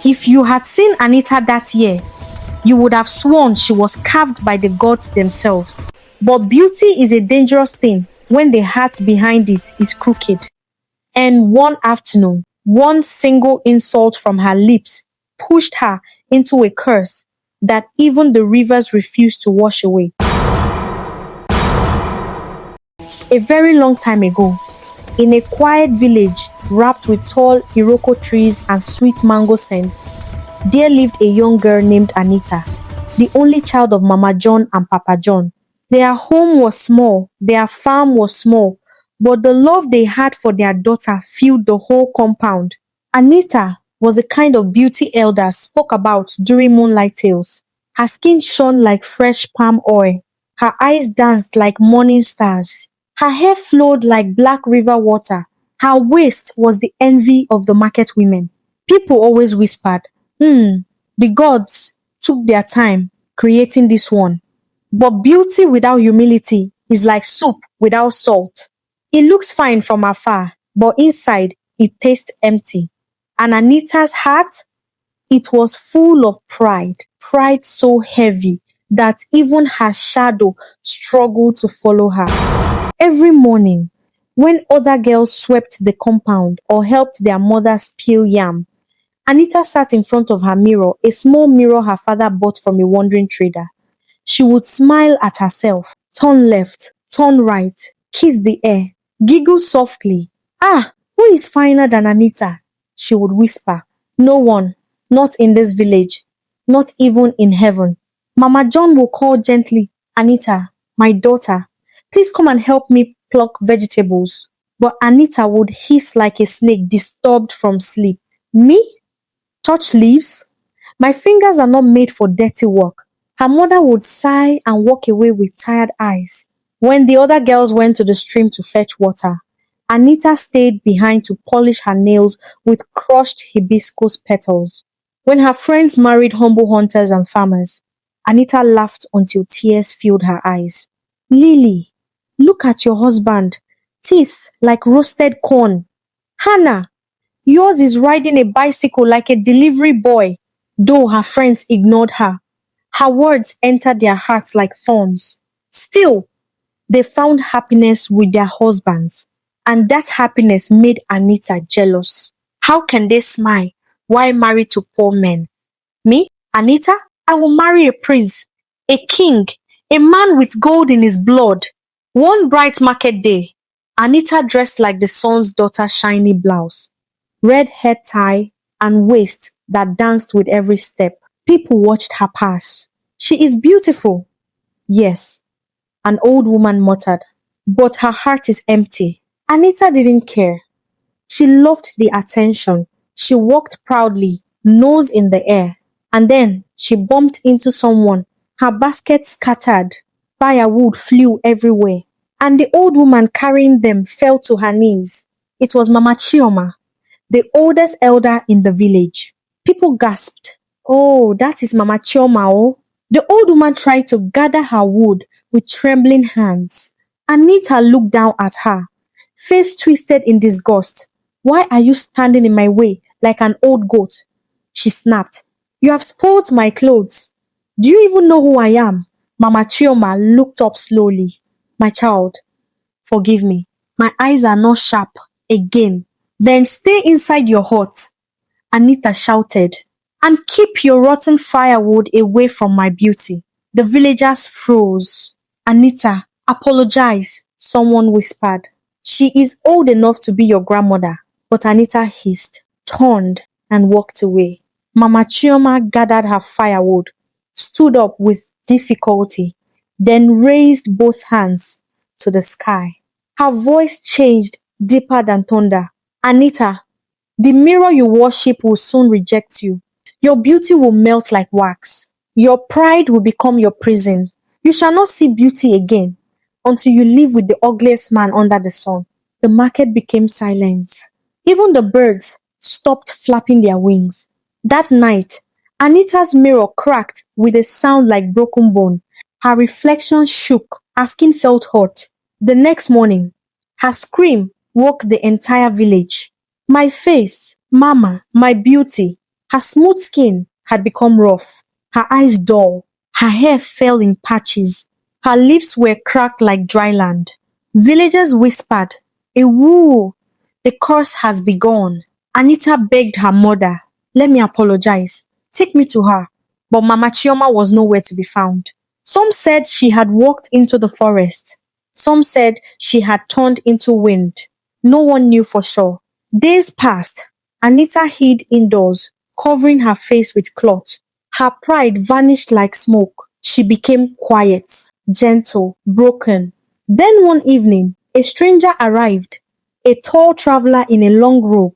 If you had seen Anita that year, you would have sworn she was carved by the gods themselves. But beauty is a dangerous thing when the heart behind it is crooked. And one afternoon, one single insult from her lips pushed her into a curse that even the rivers refused to wash away. A very long time ago, in a quiet village wrapped with tall iroko trees and sweet mango scent, there lived a young girl named Anita, the only child of Mama John and Papa John. Their home was small, their farm was small, but the love they had for their daughter filled the whole compound. Anita was the kind of beauty elders spoke about during moonlight tales. Her skin shone like fresh palm oil. Her eyes danced like morning stars. Her hair flowed like black river water. Her waist was the envy of the market women. People always whispered, the gods took their time creating this one. But beauty without humility is like soup without salt. It looks fine from afar, but inside it tastes empty. And Anita's heart, it was full of pride. Pride so heavy that even her shadow struggled to follow her. Every morning, when other girls swept the compound or helped their mothers peel yam, Anita sat in front of her mirror, a small mirror her father bought from a wandering trader. She would smile at herself, turn left, turn right, kiss the air, giggle softly. Ah, who is finer than Anita? She would whisper. No one, not in this village, not even in heaven. Mama John will call gently, Anita, my daughter, please come and help me pluck vegetables. But Anita would hiss like a snake disturbed from sleep. Me? Touch leaves? My fingers are not made for dirty work. Her mother would sigh and walk away with tired eyes. When the other girls went to the stream to fetch water, Anita stayed behind to polish her nails with crushed hibiscus petals. When her friends married humble hunters and farmers, Anita laughed until tears filled her eyes. Lily, look at your husband. Teeth like roasted corn. Hannah, yours is riding a bicycle like a delivery boy. Though her friends ignored her, her words entered their hearts like thorns. Still, they found happiness with their husbands, and that happiness made Anita jealous. How can they smile while married to poor men? Me, Anita, I will marry a prince, a king, a man with gold in his blood. One bright market day, Anita dressed like the sun's daughter's shiny blouse, red head tie, and waist that danced with every step. People watched her pass. She is beautiful. Yes, an old woman muttered, but her heart is empty. Anita didn't care. She loved the attention. She walked proudly, nose in the air, and then she bumped into someone. Her basket scattered. Firewood flew everywhere, and the old woman carrying them fell to her knees. It was Mama Chioma, the oldest elder in the village. People gasped. Oh, that is Mama Chioma, oh. The old woman tried to gather her wood with trembling hands. Anita looked down at her, face twisted in disgust. Why are you standing in my way like an old goat? She snapped. You have spoiled my clothes. Do you even know who I am? Mama Chioma looked up slowly. My child, forgive me. My eyes are not sharp again. Then stay inside your hut, Anita shouted, and keep your rotten firewood away from my beauty. The villagers froze. Anita, apologize, someone whispered. She is old enough to be your grandmother. But Anita hissed, turned, and walked away. Mama Chioma gathered her firewood, stood up with difficulty, then raised both hands to the sky. Her voice changed deeper than thunder. Anita, the mirror you worship will soon reject you. Your beauty will melt like wax. Your pride will become your prison. You shall not see beauty again until you live with the ugliest man under the sun. The market became silent. Even the birds stopped flapping their wings. That night, Anita's mirror cracked with a sound like broken bone. Her reflection shook. Her skin felt hot. The next morning, her scream woke the entire village. My face, Mama, my beauty. Her smooth skin had become rough, her eyes dull, her hair fell in patches, her lips were cracked like dry land. Villagers whispered, "A woo! The curse has begun." Anita begged her mother, "Let me apologize. Take me to her." But Mama Chioma was nowhere to be found. Some said she had walked into the forest. Some said she had turned into wind. No one knew for sure. Days passed. Anita hid indoors, covering her face with cloth. Her pride vanished like smoke. She became quiet, gentle, broken. Then one evening, a stranger arrived, a tall traveler in a long robe,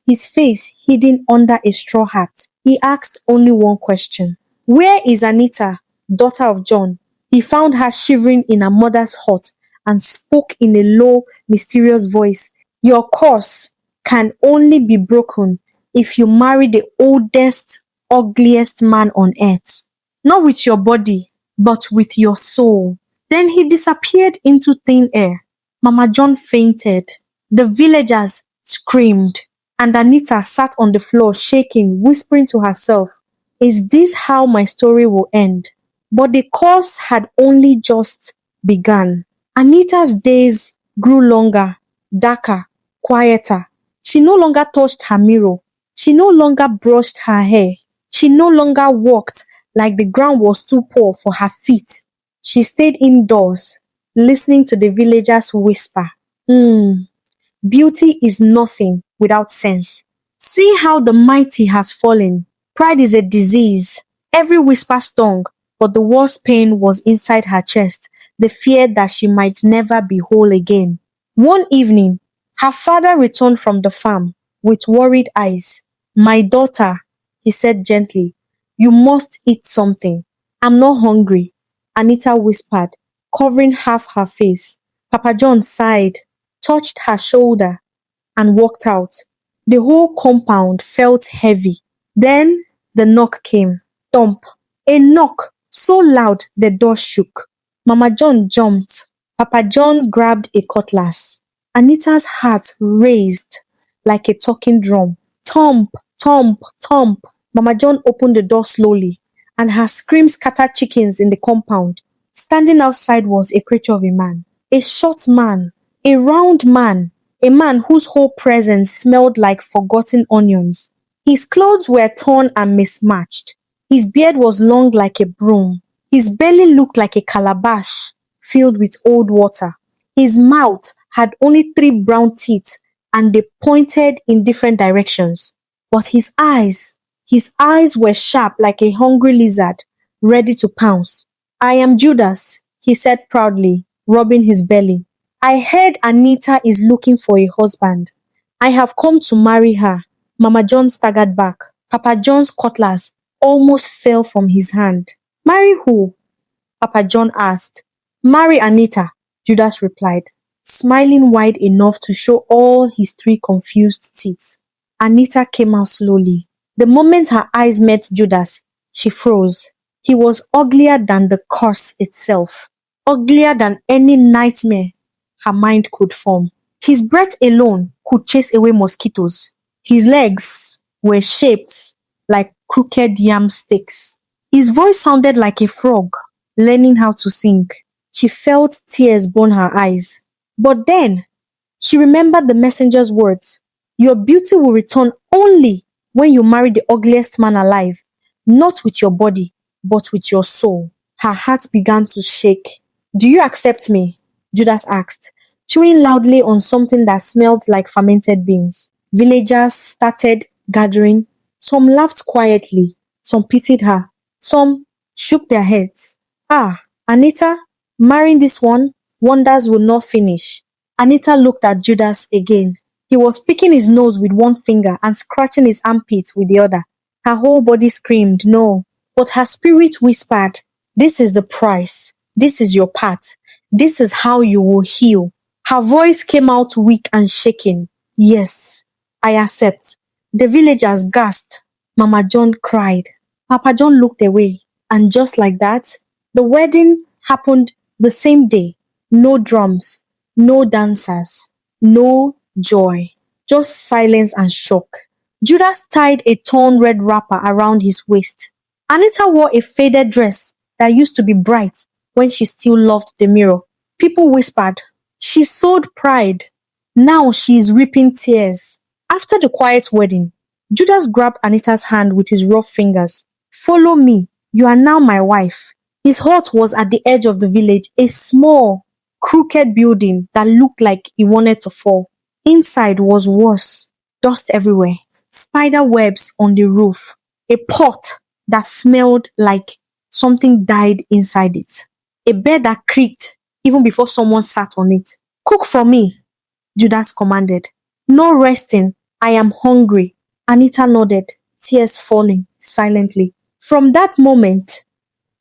his face hidden under a straw hat. He asked only one question: "Where is Anita, daughter of John?" He found her shivering in her mother's hut and spoke in a low, mysterious voice. "Your curse can only be broken if you marry the oldest, ugliest man on earth. Not with your body, but with your soul." Then he disappeared into thin air. Mama John fainted. The villagers screamed, and Anita sat on the floor shaking, whispering to herself, "Is this how my story will end?" But the course had only just begun. Anita's days grew longer, darker, quieter. She no longer touched her mirror. She no longer brushed her hair. She no longer walked like the ground was too poor for her feet. She stayed indoors, listening to the villagers whisper, "Hmm, beauty is nothing without sense. See how the mighty has fallen. Pride is a disease." Every whisper stung, but the worst pain was inside her chest, the fear that she might never be whole again. One evening, her father returned from the farm with worried eyes. "My daughter," he said gently, "you must eat something." "I'm not hungry," Anita whispered, covering half her face. Papa John sighed, touched her shoulder, and walked out. The whole compound felt heavy. Then the knock came. Thump. A knock so loud the door shook. Mama John jumped. Papa John grabbed a cutlass. Anita's heart raised like a talking drum. Thump, thump, thump. Mama John opened the door slowly, and her scream scattered chickens in the compound. Standing outside was a creature of a man. A short man, a round man, a man whose whole presence smelled like forgotten onions. His clothes were torn and mismatched. His beard was long like a broom. His belly looked like a calabash filled with old water. His mouth had only 3 brown teeth, and they pointed in different directions. But his eyes were sharp like a hungry lizard, ready to pounce. "I am Judas," he said proudly, rubbing his belly. "I heard Anita is looking for a husband. I have come to marry her." Mama John staggered back. Papa John's cutlass almost fell from his hand. "Marry who?" Papa John asked. "Marry Anita," Judas replied, smiling wide enough to show all his 3 confused teeth. Anita came out slowly. The moment her eyes met Judas, she froze. He was uglier than the curse itself, uglier than any nightmare her mind could form. His breath alone could chase away mosquitoes. His legs were shaped like crooked yam sticks. His voice sounded like a frog learning how to sing. She felt tears burn her eyes. But then she remembered the messenger's words. "Your beauty will return only when you marry the ugliest man alive, not with your body, but with your soul." Her heart began to shake. "Do you accept me?" Judas asked, chewing loudly on something that smelled like fermented beans. Villagers started gathering. Some laughed quietly, some pitied her, some shook their heads. "Ah, Anita, marrying this one, wonders will not finish." Anita looked at Judas again. He was picking his nose with one finger and scratching his armpits with the other. Her whole body screamed, "No." But her spirit whispered, "This is the price. This is your path. This is how you will heal." Her voice came out weak and shaking. "Yes, I accept." The villagers gasped. Mama John cried. Papa John looked away. And just like that, the wedding happened the same day. No drums, no dancers, no joy, just silence and shock. Judas tied a torn red wrapper around his waist. Anita wore a faded dress that used to be bright when she still loved the mirror. People whispered, "She sowed pride. Now she is reaping tears." After the quiet wedding, Judas grabbed Anita's hand with his rough fingers. "Follow me. You are now my wife." His hut was at the edge of the village, a small, crooked building that looked like it wanted to fall. Inside was worse. Dust everywhere, spider webs on the roof, a pot that smelled like something died inside it, a bed that creaked even before someone sat on it. "Cook for me," Judas commanded. "No resting. I am hungry." Anita nodded, tears falling silently. From that moment,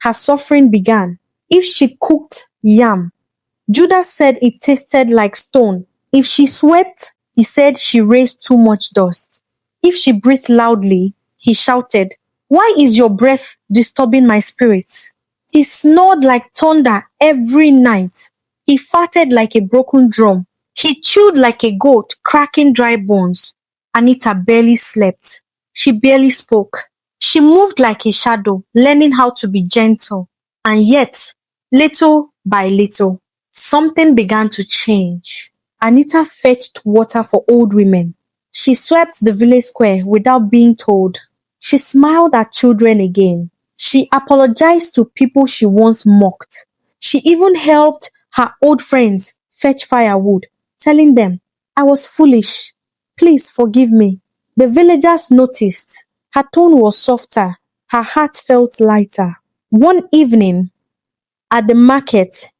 her suffering began. If she cooked yam, Judas said it tasted like stone. If she swept, he said she raised too much dust. If she breathed loudly, he shouted, "Why is your breath disturbing my spirits?" He snored like thunder every night. He farted like a broken drum. He chewed like a goat, cracking dry bones. Anita barely slept. She barely spoke. She moved like a shadow, learning how to be gentle. And yet, little by little, something began to change. Anita fetched water for old women. She swept the village square without being told. She smiled at children again. She apologized to people she once mocked. She even helped her old friends fetch firewood, telling them, "I was foolish. Please forgive me." The villagers noticed. Her tone was softer. Her heart felt lighter. One evening at the market,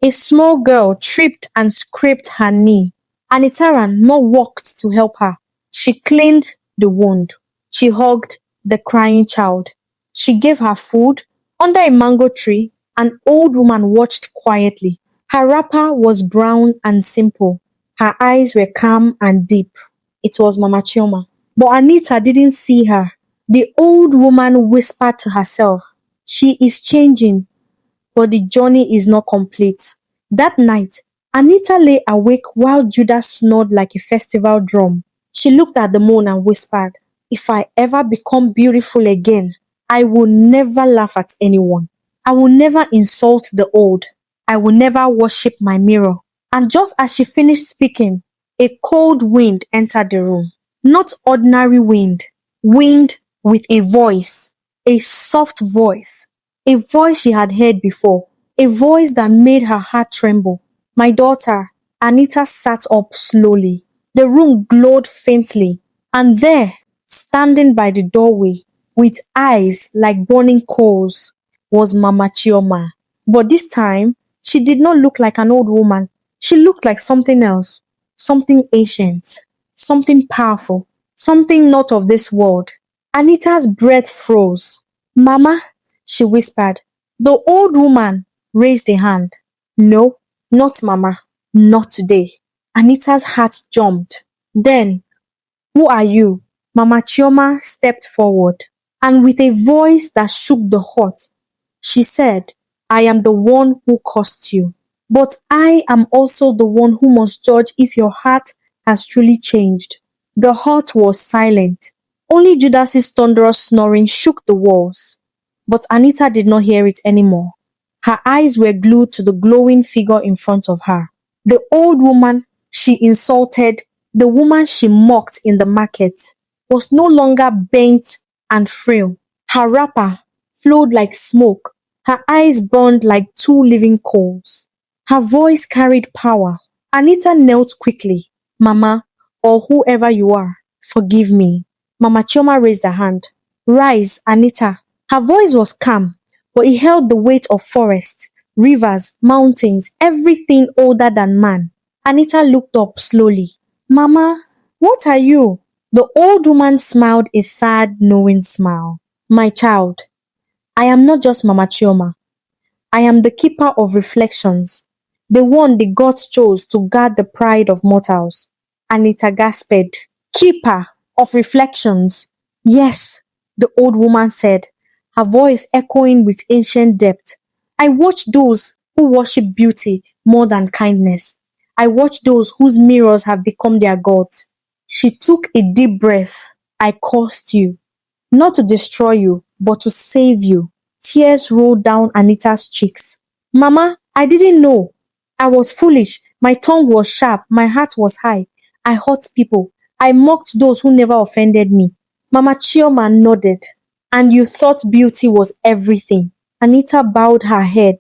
a small girl tripped and scraped her knee. Anita ran, not walked to help her. She cleaned the wound. She hugged the crying child. She gave her food. Under a mango tree, an old woman watched quietly. Her wrapper was brown and simple. Her eyes were calm and deep. It was Mama Chioma. But Anita didn't see her. The old woman whispered to herself, "She is changing, but the journey is not complete." That night, Anita lay awake while Judas snored like a festival drum. She looked at the moon and whispered, "If I ever become beautiful again, I will never laugh at anyone. I will never insult the old. I will never worship my mirror." And just as she finished speaking, a cold wind entered the room. Not ordinary wind, wind with a voice, a soft voice, a voice she had heard before, a voice that made her heart tremble. "My daughter." Anita sat up slowly. The room glowed faintly, and there, standing by the doorway, with eyes like burning coals, was Mama Chioma. But this time, she did not look like an old woman. She looked like something else, something ancient, something powerful, something not of this world. Anita's breath froze. "Mama," she whispered. The old woman raised a hand. "No, not Mama, not today." Anita's heart jumped. Then, "Who are you?" Mama Chioma stepped forward, and with a voice that shook the hut, she said, "I am the one who caused you, but I am also the one who must judge if your heart has truly changed." The hut was silent. Only Judas's thunderous snoring shook the walls. But Anita did not hear it anymore. Her eyes were glued to the glowing figure in front of her. The old woman she insulted, the woman she mocked in the market, was no longer bent and frail. Her wrapper flowed like smoke. Her eyes burned like two living coals. Her voice carried power. Anita knelt quickly. "Mama, or whoever you are, forgive me." Mama Chioma raised her hand. "Rise, Anita." Her voice was calm, but it held the weight of forests, rivers, mountains, everything older than man. Anita looked up slowly. "Mama, what are you?" The old woman smiled a sad, knowing smile. "My child, I am not just Mama Chioma. I am the keeper of reflections, the one the gods chose to guard the pride of mortals." Anita gasped. "Keeper of reflections?" "Yes," the old woman said, her voice echoing with ancient depth. "I watch those who worship beauty more than kindness. I watch those whose mirrors have become their gods." She took a deep breath. I cursed you, not to destroy you, but to save you. Tears rolled down Anita's cheeks. Mama, I didn't know. I was foolish. My tongue was sharp. My heart was high. I hurt people. I mocked those who never offended me. Mama Chioma nodded. And you thought beauty was everything. Anita bowed her head.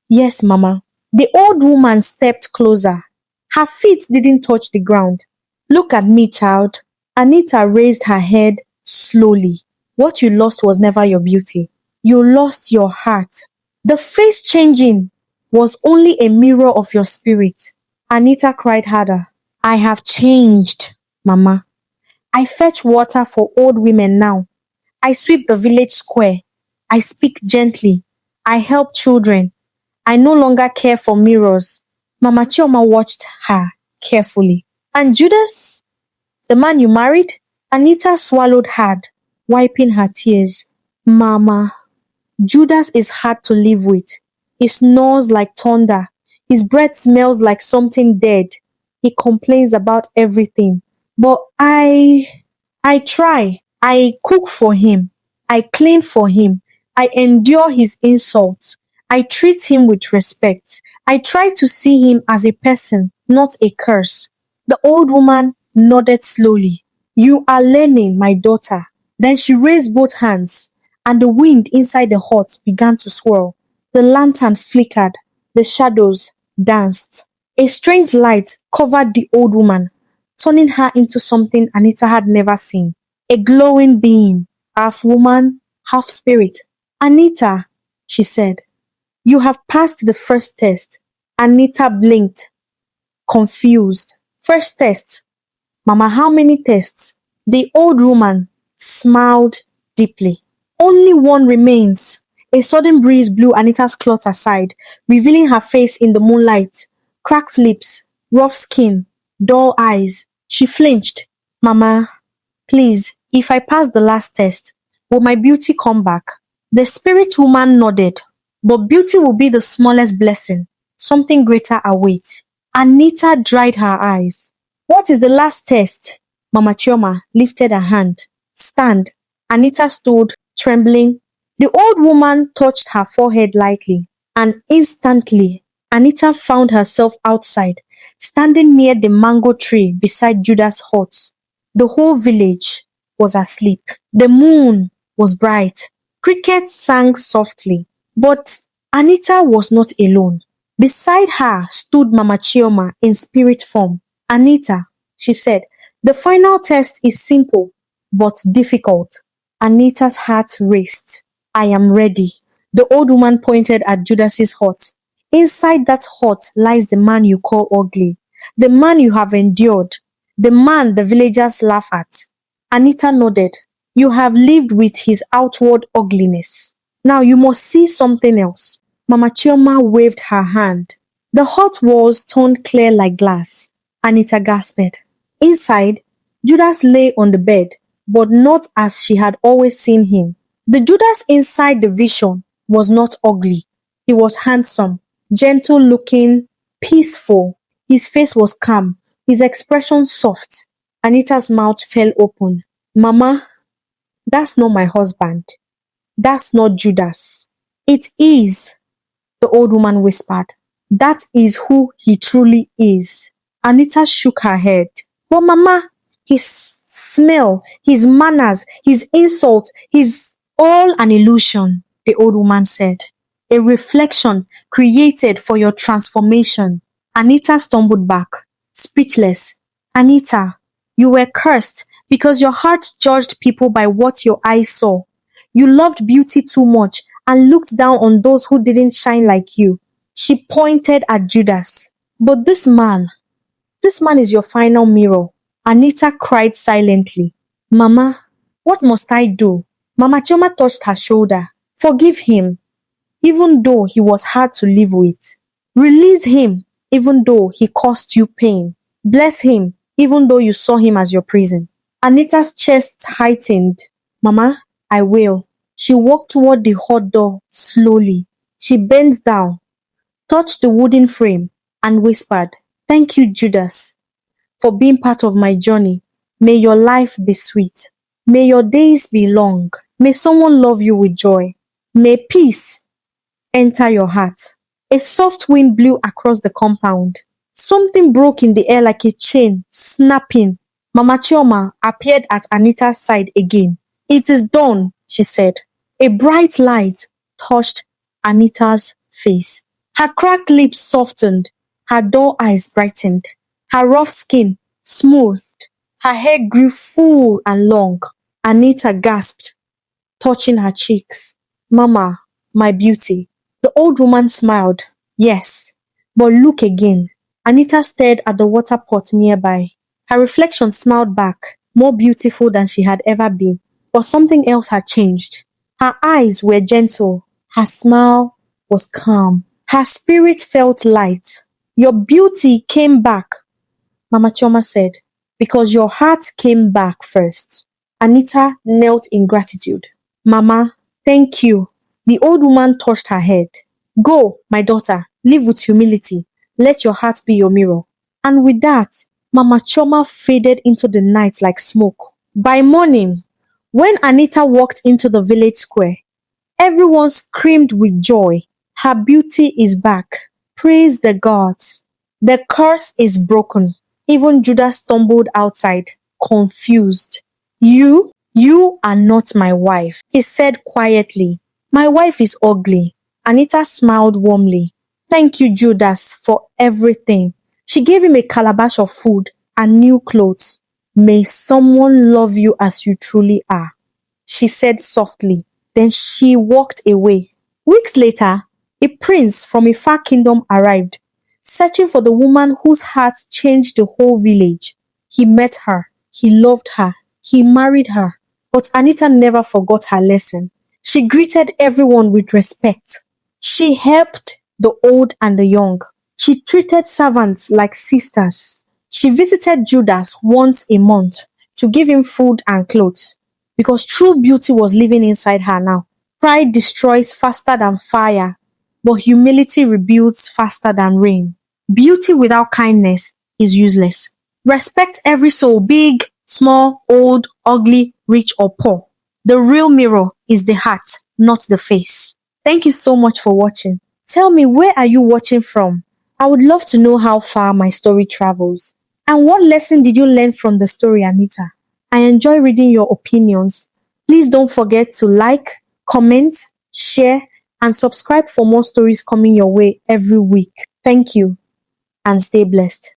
Yes, Mama. The old woman stepped closer. Her feet didn't touch the ground. Look at me, child. Anita raised her head slowly. What you lost was never your beauty. You lost your heart. The face changing was only a mirror of your spirit. Anita cried harder. I have changed, Mama. I fetch water for old women now. I sweep the village square. I speak gently. I help children. I no longer care for mirrors. Mama Chioma watched her carefully. And Judas, the man you married? Anita swallowed hard, wiping her tears. Mama, Judas is hard to live with. He snores like thunder. His breath smells like something dead. He complains about everything. But I try. I cook for him. I clean for him. I endure his insults. I treat him with respect. I try to see him as a person, not a curse. The old woman nodded slowly. You are learning, my daughter. Then she raised both hands, and the wind inside the hut began to swirl. The lantern flickered. The shadows danced. A strange light covered the old woman, turning her into something Anita had never seen. A glowing being, half woman, half spirit. Anita, she said, you have passed the first test. Anita blinked, confused. First test. Mama, how many tests? The old woman smiled deeply. Only one remains. A sudden breeze blew Anita's cloth aside, revealing her face in the moonlight. Cracked lips, rough skin, dull eyes. She flinched. Mama, please, if I pass the last test, will my beauty come back? The spirit woman nodded. But beauty will be the smallest blessing. Something greater awaits. Anita dried her eyes. What is the last test? Mama Chioma lifted her hand. Stand. Anita stood, trembling. The old woman touched her forehead lightly, and instantly, Anita found herself outside, standing near the mango tree beside Judas' hut. The whole village was asleep. The moon was bright. Crickets sang softly. But Anita was not alone. Beside her stood Mama Chioma in spirit form. Anita, she said, the final test is simple but difficult. Anita's heart raced. I am ready. The old woman pointed at Judas's hut. Inside that hut lies the man you call ugly, the man you have endured, the man the villagers laugh at. Anita nodded. You have lived with his outward ugliness. Now you must see something else. Mama Chioma waved her hand. The hut walls turned clear like glass. Anita gasped. Inside, Judas lay on the bed, but not as she had always seen him. The Judas inside the vision was not ugly. He was handsome, gentle looking, peaceful. His face was calm, his expression soft. Anita's mouth fell open. Mama, that's not my husband. That's not Judas. It is, the old woman whispered. That is who he truly is. Anita shook her head. But Mama, his smell, his manners, his insult, his all an illusion, the old woman said. A reflection created for your transformation. Anita stumbled back, speechless. Anita, you were cursed because your heart judged people by what your eyes saw. You loved beauty too much and looked down on those who didn't shine like you. She pointed at Judas. But this man is your final mirror. Anita cried silently. Mama, what must I do? Mama Chioma touched her shoulder. Forgive him, even though he was hard to live with. Release him, even though he caused you pain. Bless him, even though you saw him as your prison. Anita's chest tightened. Mama, I will. She walked toward the hut door slowly. She bent down, touched the wooden frame, and whispered, Thank you, Judas, for being part of my journey. May your life be sweet. May your days be long. May someone love you with joy. May peace enter your heart. A soft wind blew across the compound. Something broke in the air like a chain, snapping. Mama Chioma appeared at Anita's side again. It is dawn, she said. A bright light touched Anita's face. Her cracked lips softened. Her dull eyes brightened. Her rough skin smoothed. Her hair grew full and long. Anita gasped, touching her cheeks. Mama, my beauty. The old woman smiled. Yes, but look again. Anita stared at the water pot nearby. Her reflection smiled back, more beautiful than she had ever been. But something else had changed. Her eyes were gentle. Her smile was calm. Her spirit felt light. Your beauty came back, Mama Choma said, because your heart came back first. Anita knelt in gratitude. Mama, thank you. The old woman touched her head. Go, my daughter, live with humility. Let your heart be your mirror. And with that, Mama Choma faded into the night like smoke. By morning, when Anita walked into the village square, everyone screamed with joy. Her beauty is back. Praise the gods. The curse is broken. Even Judah stumbled outside, confused. You are not my wife, he said quietly. My wife is ugly. Anita smiled warmly. Thank you, Judas, for everything. She gave him a calabash of food and new clothes. May someone love you as you truly are, she said softly. Then she walked away. Weeks later, a prince from a far kingdom arrived, searching for the woman whose heart changed the whole village. He met her. He loved her. He married her. But Anita never forgot her lesson. She greeted everyone with respect. She helped the old and the young. She treated servants like sisters. She visited Judas once a month to give him food and clothes, because true beauty was living inside her now. Pride destroys faster than fire, but humility rebuilds faster than rain. Beauty without kindness is useless. Respect every soul, big, small, old, ugly, rich, or poor. The real mirror is the heart, not the face. Thank you so much for watching. Tell me, where are you watching from? I would love to know how far my story travels. And what lesson did you learn from the story, Anita? I enjoy reading your opinions. Please don't forget to like, comment, share, and subscribe for more stories coming your way every week. Thank you, and stay blessed.